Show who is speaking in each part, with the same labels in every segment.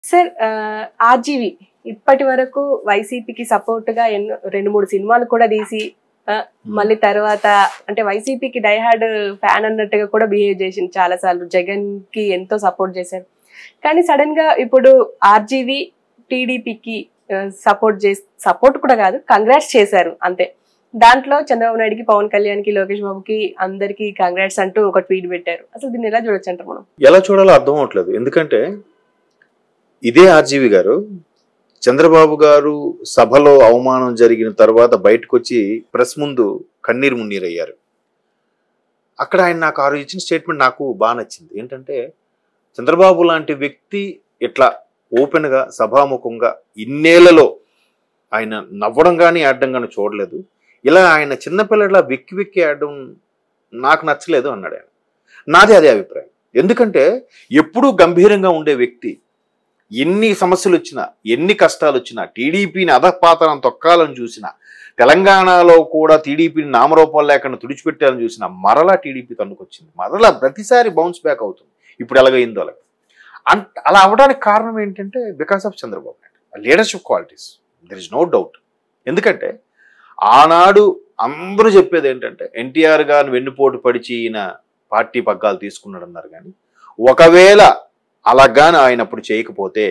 Speaker 1: Sir RGV ఇప్పటి వరకు వైసీపీకి సపోర్ట్ గా 2-3 సినిమాలు కూడా తీసి మళ్ళీ తర్వాత అంటే వైసీపీకి డైహార్డ్ ఫ్యాన్ అన్నట్టుగా కూడా బిహేవ్ చేసింది చాలా సార్లు. జగన్ కి ఎంతో సపోర్ట్ చేశారు. కానీ సడన్ గా ఇప్పుడు ఆర్జీవి టీడీపీకి సపోర్ట్ కూడా కాదు, కంగ్రాట్స్ చేశారు అంతే. దాంట్లో చంద్రబాబు నాయుడుకి, పవన్ కళ్యాణ్కి, లోకేష్ బాబుకి అందరికి కంగ్రాట్స్ అంటూ ఒక ట్వీట్ పెట్టారు. అసలు దీన్ని ఎలా చూడొచ్చు అంటారు మనం?
Speaker 2: ఎలా చూడాలో అర్థం అవట్లేదు. ఎందుకంటే ఇదే ఆర్జీవి గారు చంద్రబాబు గారు సభలో అవమానం జరిగిన తర్వాత బయటకు వచ్చి ప్రెస్ ముందు కన్నీరు మున్నీరయ్యారు. అక్కడ ఆయన నాకు ఆ రోజు ఇచ్చిన స్టేట్మెంట్ నాకు బాగా నచ్చింది. ఏంటంటే చంద్రబాబు లాంటి వ్యక్తి ఇట్లా ఓపెన్గా సభాముఖంగా ఇన్నేళ్లలో ఆయన నవ్వడం కానీ ఆడడం కానీ చూడలేదు. ఇలా ఆయన చిన్నపిల్లల వెక్కి వెక్కి ఆడడం నాకు నచ్చలేదు అన్నాడు ఆయన. నాది అదే అభిప్రాయం. ఎందుకంటే ఎప్పుడూ గంభీరంగా ఉండే వ్యక్తి ఎన్ని సమస్యలు వచ్చినా, ఎన్ని కష్టాలు వచ్చినా, టీడీపీని అధపాతాలను తొక్కాలని చూసినా, తెలంగాణలో కూడా టీడీపీని నామరూపాలు లేకుండా తుడిచిపెట్టాలని చూసినా మరలా టీడీపీ తన్నుకొచ్చింది. మరలా ప్రతిసారి బౌన్స్ బ్యాక్ అవుతుంది. ఇప్పుడు ఎలాగైందో అలాగే. అలా అవడానికి కారణం ఏంటంటే because of Chandrababu Naidu leadership qualities. There is no doubt. ఎందుకంటే ఆనాడు అందరూ చెప్పేది ఏంటంటే ఎన్టీఆర్ గారిని వెన్నుపోటు పడిచి ఈయన పార్టీ పగ్గాలు తీసుకున్నాడు అన్నారు. కానీ ఒకవేళ అలాగాని ఆయన అప్పుడు చేయకపోతే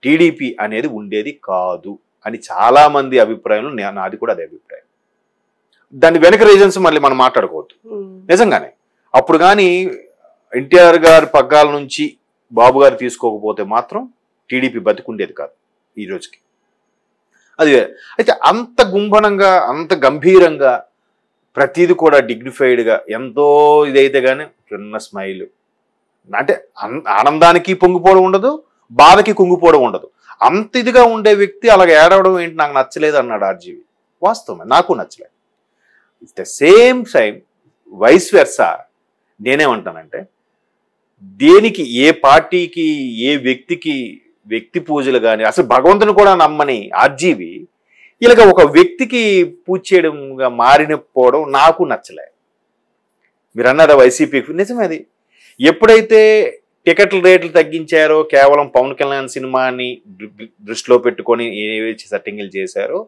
Speaker 2: టీడీపీ అనేది ఉండేది కాదు అని చాలా మంది అభిప్రాయంలో నాది కూడా అదే అభిప్రాయం. దాని వెనక రీజన్స్ మళ్ళీ మనం మాట్లాడుకోవద్దు. నిజంగానే అప్పుడు కానీ ఎన్టీఆర్ గారి పగ్గాల నుంచి బాబు గారు తీసుకోకపోతే మాత్రం టీడీపీ బతికుండేది కాదు ఈ రోజుకి. అది అయితే అంత గుంభనంగా, అంత గంభీరంగా, ప్రతిది కూడా డిగ్నిఫైడ్గా, ఎంతో ఇదైతే కానీ చిన్న స్మైల్, అంటే ఆనందానికి పొంగిపోవడం ఉండదు, బాధకి కుంగిపోవడం ఉండదు. అంత ఇదిగా ఉండే వ్యక్తి అలాగ ఏడవడం ఏంటి నాకు నచ్చలేదు అన్నాడు ఆర్జీవి. వాస్తవమే, నాకు నచ్చలేదు. It the same time vice versa నేనేమంటానంటే దేనికి ఏ పార్టీకి ఏ వ్యక్తికి వ్యక్తి పూజలు కానీ అసలు భగవంతుని కూడా నమ్మని ఆర్జీవి ఇలాగ ఒక వ్యక్తికి పూజ చేయడంగా మారిపోవడం నాకు నచ్చలే. మీరు అన్నారా వైసీపీకి, నిజమే అది. ఎప్పుడైతే టికెట్ల రేట్లు తగ్గించారో కేవలం పవన్ కళ్యాణ్ సినిమాని దృష్టిలో పెట్టుకొని ఏవైతే సెట్టింగ్లు చేశారో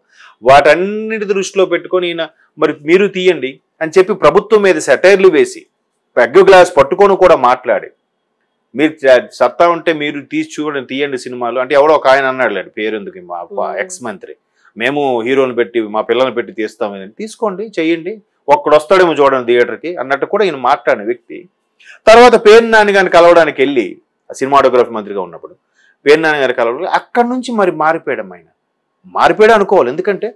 Speaker 2: వాటన్నిటి దృష్టిలో పెట్టుకొని ఈయన మరి మీరు తీయండి అని చెప్పి ప్రభుత్వం మీద సెటైర్లు వేసి పెగ్గు గ్లాస్ పట్టుకొని కూడా మాట్లాడి మీరు సత్తా ఉంటే మీరు తీసి చూడండి, తీయండి సినిమాలు అంటే ఎవడో ఒక ఆయన అన్నాడు, పేరు ఎందుకు, మా ఎక్స్ మంత్రి, మేము హీరోని పెట్టి మా పిల్లల్ని పెట్టి తీస్తాం, తీసుకోండి చెయ్యండి, ఒక్కడు వస్తాడేమో చూడండి థియేటర్కి అన్నట్టు కూడా ఈయన మాట్లాడిన వ్యక్తి. తర్వాత పేరు నాని గారిని కలవడానికి వెళ్ళి సినిమాటోగ్రఫీ మంత్రిగా ఉన్నప్పుడు పేరు నాని గారి కలవడానికి అక్కడి నుంచి మరి మారిపోయాడు. ఆయన మారిపోయాడు అనుకోవాలి. ఎందుకంటే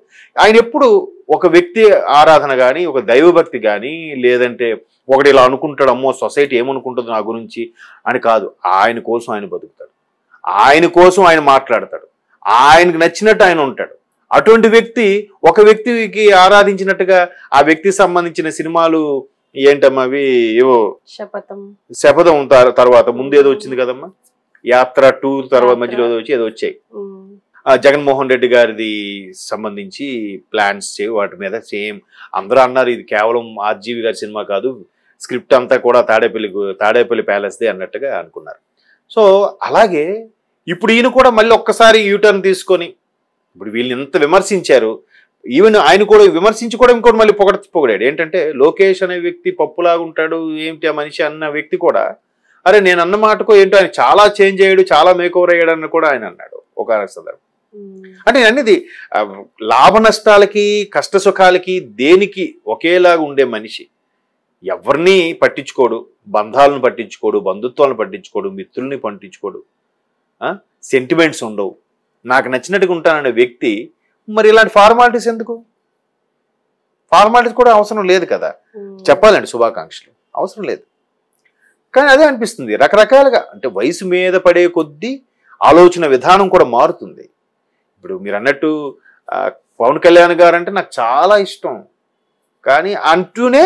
Speaker 2: ఆయన ఎప్పుడు ఒక వ్యక్తి ఆరాధన కానీ, ఒక దైవభక్తి కానీ, లేదంటే ఒకటి ఇలా అనుకుంటాడు, అమ్మో సొసైటీ ఏమనుకుంటుంది నా గురించి అని కాదు. ఆయన కోసం ఆయన బతుకుతాడు, ఆయన కోసం ఆయన మాట్లాడతాడు, ఆయనకు నచ్చినట్టు ఆయన ఉంటాడు. అటువంటి వ్యక్తి ఒక వ్యక్తికి ఆరాధించినట్టుగా ఆ వ్యక్తికి సంబంధించిన సినిమాలు ఏంటమ్మా అవి, ఏవో శపథం తర్వాత ముందు ఏదో వచ్చింది కదమ్మా, యాత్ర 2 తర్వాత మధ్యలో వచ్చి ఏదో వచ్చాయి, జగన్మోహన్ రెడ్డి గారిది సంబంధించి ప్లాన్స్ వాటి మీద సేమ్ అందరూ అన్నారు ఇది కేవలం ఆర్జీవి గారి సినిమా కాదు, స్క్రిప్ట్ అంతా కూడా తాడేపల్లి ప్యాలెస్దే అన్నట్టుగా అనుకున్నారు. సో అలాగే ఇప్పుడు ఈయన కూడా మళ్ళీ ఒక్కసారి యూటర్న్ తీసుకొని ఇప్పుడు వీళ్ళని ఎంత విమర్శించారు, ఈవెన్ ఆయన కూడా విమర్శించి కూడా ఇంకోటి మళ్ళీ పొగడాడు. ఏంటంటే లోకేష్ అనే వ్యక్తి పప్పులాగా ఉంటాడు ఏమిటి ఆ మనిషి అన్న వ్యక్తి కూడా అరే నేను అన్న మాటకో ఏంటో ఆయన చాలా చేంజ్ అయ్యాడు, చాలా మేకోవర్ అయ్యాడు అని కూడా ఆయన అన్నాడు ఒక సందర్భం. అంటే అనేది లాభ నష్టాలకి కష్ట సుఖాలకి దేనికి ఒకేలాగా ఉండే మనిషి, ఎవరిని పట్టించుకోడు, బంధాలను పట్టించుకోడు, బంధుత్వాలను పట్టించుకోడు, మిత్రుల్ని పట్టించుకోడు, సెంటిమెంట్స్ ఉండవు, నాకు నచ్చినట్టుగా ఉంటాననే వ్యక్తి మరి ఇలాంటి ఫార్మాలిటీస్ ఎందుకు? ఫార్మాలిటీస్ కూడా అవసరం లేదు కదా, చెప్పాలండి శుభాకాంక్షలు అవసరం లేదు. కానీ అదే అనిపిస్తుంది రకరకాలుగా, అంటే వయసు మీద పడే కొద్దీ ఆలోచన విధానం కూడా మారుతుంది. ఇప్పుడు మీరు అన్నట్టు పవన్ కళ్యాణ్ గారు అంటే నాకు చాలా ఇష్టం, కానీ అంటూనే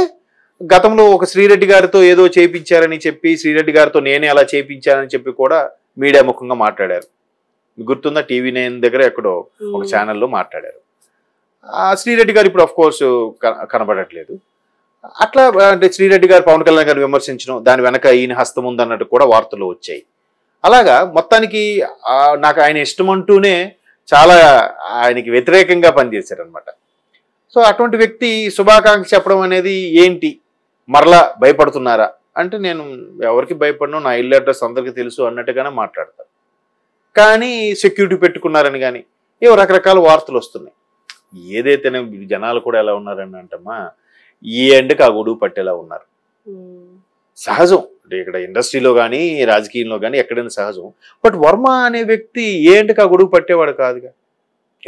Speaker 2: గతంలో ఒక శ్రీరెడ్డి గారితో ఏదో చేయించారని చెప్పి శ్రీరెడ్డి గారితో నేనే అలా చేయించానని చెప్పి కూడా మీడియా ముఖంగా మాట్లాడారు. గుర్తుందా, TV9 దగ్గర ఎక్కడో ఒక ఛానల్లో మాట్లాడారు. శ్రీరెడ్డి గారు ఇప్పుడు ఆఫ్ కోర్స్ కనబడట్లేదు. అట్లా అంటే శ్రీరెడ్డి గారు పవన్ కళ్యాణ్ గారిని విమర్శించడం దాని వెనక ఈయన హస్తం ఉందన్నట్టు కూడా వార్తలు వచ్చాయి. అలాగా మొత్తానికి నాకు ఆయన ఇష్టం అంటూనే చాలా ఆయనకి వ్యతిరేకంగా పనిచేశారనమాట. సో అటువంటి వ్యక్తి శుభాకాంక్ష చెప్పడం అనేది ఏంటి, మరలా భయపడుతున్నారా అంటే నేను ఎవరికి భయపడను, నా ఇల్లు అడ్రస్ అందరికీ తెలుసు అన్నట్టుగానే మాట్లాడతారు. కానీ సెక్యూరిటీ పెట్టుకున్నారని కానీ ఏవో రకరకాల వార్తలు వస్తున్నాయి. ఏదైతేనే జనాలు కూడా ఎలా ఉన్నారని అంటమ్మా, ఈ ఎండకి ఆ గొడుగు పట్టేలా ఉన్నారు. సహజం అంటే ఇక్కడ ఇండస్ట్రీలో కానీ రాజకీయంలో కానీ ఎక్కడైనా సహజం. బట్ వర్మ అనే వ్యక్తి ఏ ఎండకి ఆ గొడుగు పట్టేవాడు కాదుగా.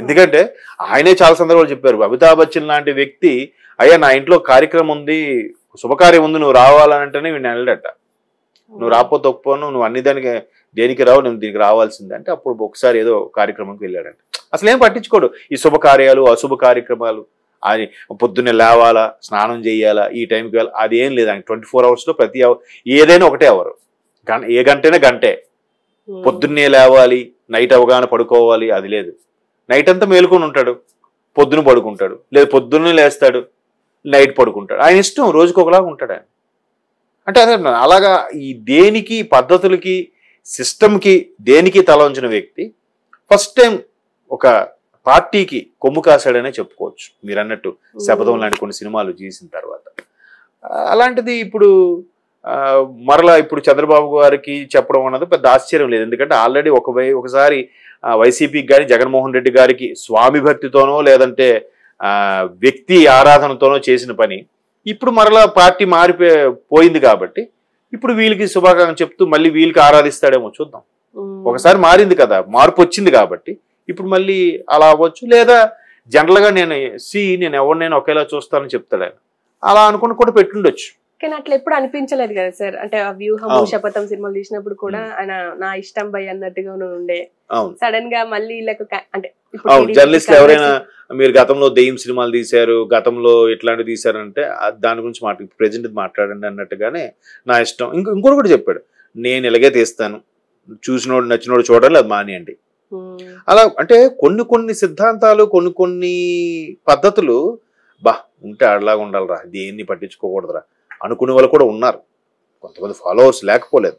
Speaker 2: ఎందుకంటే ఆయనే చాలా సందర్భాలు చెప్పారు. అమితాబ్ బచ్చన్ లాంటి వ్యక్తి అయ్యా నా ఇంట్లో కార్యక్రమం ఉంది, శుభకార్యం ఉంది, నువ్వు రావాలంటేనే వీడిని వెళ్ళడట. నువ్వు రాకపోతే ఒప్పుకోను, నువ్వు అన్ని దానికి దేనికి రావు, నువ్వు దీనికి రావాల్సిందే అంటే అప్పుడు ఒకసారి ఏదో కార్యక్రమంకి వెళ్ళాడంట. అసలు ఏం పట్టించుకోడు ఈ శుభకార్యాలు అశుభ కార్యక్రమాలు. ఆయన పొద్దున్నే లేవాలా, స్నానం చేయాలా, ఈ టైంకి వెళ్ళాలి, అదేం లేదు. ఆయన 24 అవర్స్లో ప్రతి ఏదైనా ఒకటే అవరు, ఏ గంటైనా గంటే. పొద్దున్నే లేవాలి, నైట్ అవగానే పడుకోవాలి అది లేదు. నైట్ అంతా మేలుకొని ఉంటాడు, పొద్దున పడుకుంటాడు, లేదు పొద్దున్నే లేస్తాడు, నైట్ పడుకుంటాడు. ఆయన ఇష్టం, రోజుకి ఒకలాగా ఉంటాడు ఆయన. అంటే అదే అలాగా ఈ దేనికి పద్ధతులకి సిస్టమ్కి దేనికి తల ఉంచిన వ్యక్తి ఫస్ట్ టైం ఒక పార్టీకి కొమ్ము కాశాడనే చెప్పుకోవచ్చు. మీరు అన్నట్టు శపథం లాంటి కొన్ని సినిమాలు చేసిన తర్వాత. అలాంటిది ఇప్పుడు మరలా ఇప్పుడు చంద్రబాబు గారికి చెప్పడం అన్నది పెద్ద ఆశ్చర్యం లేదు. ఎందుకంటే ఆల్రెడీ ఒకసారి వైసీపీకి కానీ జగన్మోహన్ రెడ్డి గారికి స్వామి భక్తితోనో లేదంటే వ్యక్తి ఆరాధనతోనో చేసిన పని ఇప్పుడు మరలా పార్టీ మారిపోయింది కాబట్టి ఇప్పుడు వీళ్ళకి శుభాకాంక్షలు చెప్తూ మళ్ళీ వీళ్ళకి ఆరాధిస్తాడేమో చూద్దాం. ఒకసారి మారింది కదా, మార్పు వచ్చింది కాబట్టి ఇప్పుడు మళ్ళీ అలా అవ్వచ్చు. లేదా జనరల్గా నేను ఎవరినైనా ఒకేలా చూస్తానని చెప్తాడు ఆయన. అలా అనుకుని కూడా పెట్టుండొచ్చు.
Speaker 1: కానీ అట్లా ఎప్పుడు అనిపించలేదు కదా సార్. అంటే వ్యూహము శపథం సినిమాలు తీసినప్పుడు కూడా ఆయన నా ఇష్టం భయ్ అన్నట్టుగా ఉండే. సడన్ గా మళ్ళీ అంటే
Speaker 2: జర్నలిస్ట్ ఎవరైనా మీరు గతంలో దెయ్యం సినిమాలు తీశారు, గతంలో ఇట్లాంటివి తీశారంటే దాని గురించి ప్రెజెంట్ మాట్లాడండి అన్నట్టుగానే నా ఇష్టం. ఇంకోటి కూడా చెప్పాడు, నేను ఇలాగే తీస్తాను, చూసినోడు నచ్చినోడు చూడాలి, అది మానేయండి. అలా అంటే కొన్ని సిద్ధాంతాలు కొన్ని పద్ధతులు ఉంటే అట్లాగా ఉండాలిరా, దేన్ని పట్టించుకోకూడదురా అనుకునే వాళ్ళు కూడా ఉన్నారు. కొంతమంది ఫాలోవర్స్ లేకపోలేదు.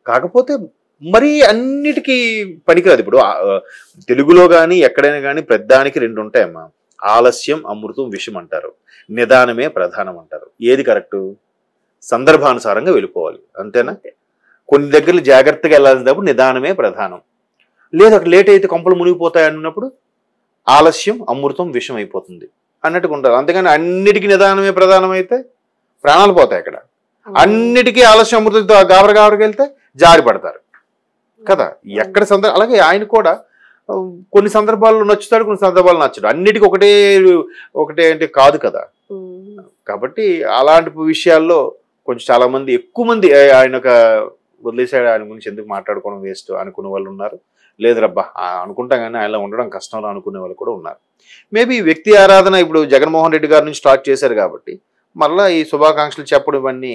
Speaker 2: కాకపోతే మరీ అన్నిటికీ పనికిరాదు. ఇప్పుడు తెలుగులో కానీ ఎక్కడైనా కానీ పెద్దానికి 2 ఉంటాయమ్మా. ఆలస్యం అమృతం విషం అంటారు, నిదానమే ప్రధానం అంటారు. ఏది కరెక్టు? సందర్భానుసారంగా వెళ్ళిపోవాలి, అంతేనా? కొన్ని దగ్గరలు జాగ్రత్తగా వెళ్ళాల్సినప్పుడు నిదానమే ప్రధానం. లేదు అక్కడ లేట్ అయితే కొంపలు మునిగిపోతాయి అన్నప్పుడు ఆలస్యం అమృతం విషం అయిపోతుంది అన్నట్టుగా ఉంటారు. అంతేగాని అన్నిటికీ నిదానమే ప్రధానం అయితే ప్రాణాలు పోతాయి. అక్కడ అన్నిటికీ ఆలస్యం అమృతంతో గాబరకి వెళ్తే జారి పడతారు కదా. ఎక్కడ అలాగే ఆయన కూడా కొన్ని సందర్భాల్లో నచ్చుతాడు, కొన్ని సందర్భాలు నచ్చడు. అన్నిటికీ ఒకటే అంటే కాదు కదా. కాబట్టి అలాంటి విషయాల్లో కొంచెం చాలా మంది ఎక్కువ మంది ఆయన వదిలేసాడు, ఆయన గురించి ఎందుకు మాట్లాడుకోవడం వేస్ట్ అనుకునే వాళ్ళు ఉన్నారు. లేదు రబ్బా అనుకుంటా కానీ ఆయన ఉండడం కష్టంలో అనుకునే వాళ్ళు కూడా ఉన్నారు. మేబీ వ్యక్తి ఆరాధన ఇప్పుడు జగన్మోహన్ రెడ్డి గారి నుంచి స్టార్ట్ చేశారు కాబట్టి మళ్ళీ ఈ శుభాకాంక్షలు చెప్పడం ఇవన్నీ